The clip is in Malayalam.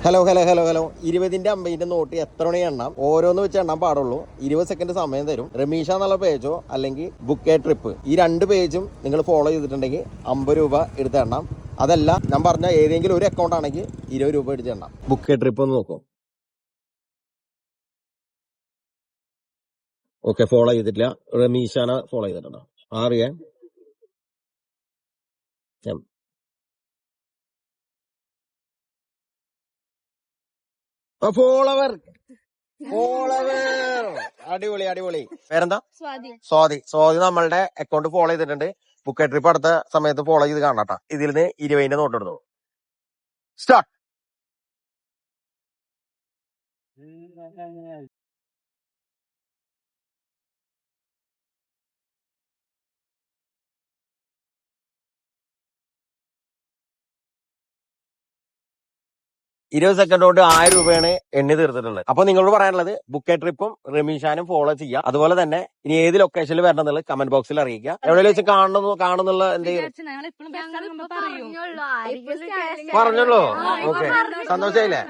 ഹലോ 20ന്റെ 50ന്റെ നോട്ട് എത്ര മണി എണ്ണാം ഓരോന്ന് വെച്ച് എണ്ണാൻ പാടുള്ളൂ. 20 സെക്കൻഡ് സമയം തരും. റമീഷ എന്നുള്ള പേജോ അല്ലെങ്കിൽ ബുക്ക് എ ട്രിപ്പ്, ഈ രണ്ട് പേജും നിങ്ങൾ ഫോളോ ചെയ്തിട്ടുണ്ടെങ്കിൽ 50 രൂപ എടുത്ത് എണ്ണാം. അതല്ല, ഞാൻ പറഞ്ഞ ഏതെങ്കിലും ഒരു അക്കൗണ്ട് ആണെങ്കിൽ 20 രൂപ എടുത്ത് എണ്ണാം. ബുക്ക് എ ട്രിപ്പ് ഒന്ന് നോക്കൂ. ഓക്കെ, ഫോളോ ചെയ്തിട്ടില്ല. റമീഷാനെ ഫോളോ ചെയ്തിട്ടുണ്ടോ? അറിയാം. ഫോളോവർ ഫോളോവർ അടിപൊളി അടിപൊളി. പേരെന്താ? സ്വാതി നമ്മളുടെ അക്കൗണ്ട് ഫോളോ ചെയ്തിട്ടുണ്ട്. ബുക്ക് ട്രിപ്പ് അടുത്ത സമയത്ത് ഫോളോ ചെയ്ത് കാണാട്ടാ. ഇതിൽ നിന്ന് 20ന്റെ നോട്ട് എടുത്തു. സ്റ്റാർട്ട്. 20 സെക്കൻഡ് കൊണ്ട് 1000 രൂപയാണ് എണ്ണി തീർത്തിട്ടുള്ളത്. അപ്പൊ നിങ്ങളോട് പറയാനുള്ളത് ബുക്ക് ട്രിപ്പും റമീഷാനും ഫോളോ ചെയ്യുക. അതുപോലെ തന്നെ ഇനി ഏത് ലൊക്കേഷനിൽ വരണം എന്നുള്ളത് കമന്റ് ബോക്സിൽ അറിയിക്കുക. എവിടെയെങ്കിലും വെച്ച് കാണുന്നുള്ള എന്തെങ്കിലും പറഞ്ഞോളൂ. ഓക്കെ, സന്തോഷമായില്ലേ?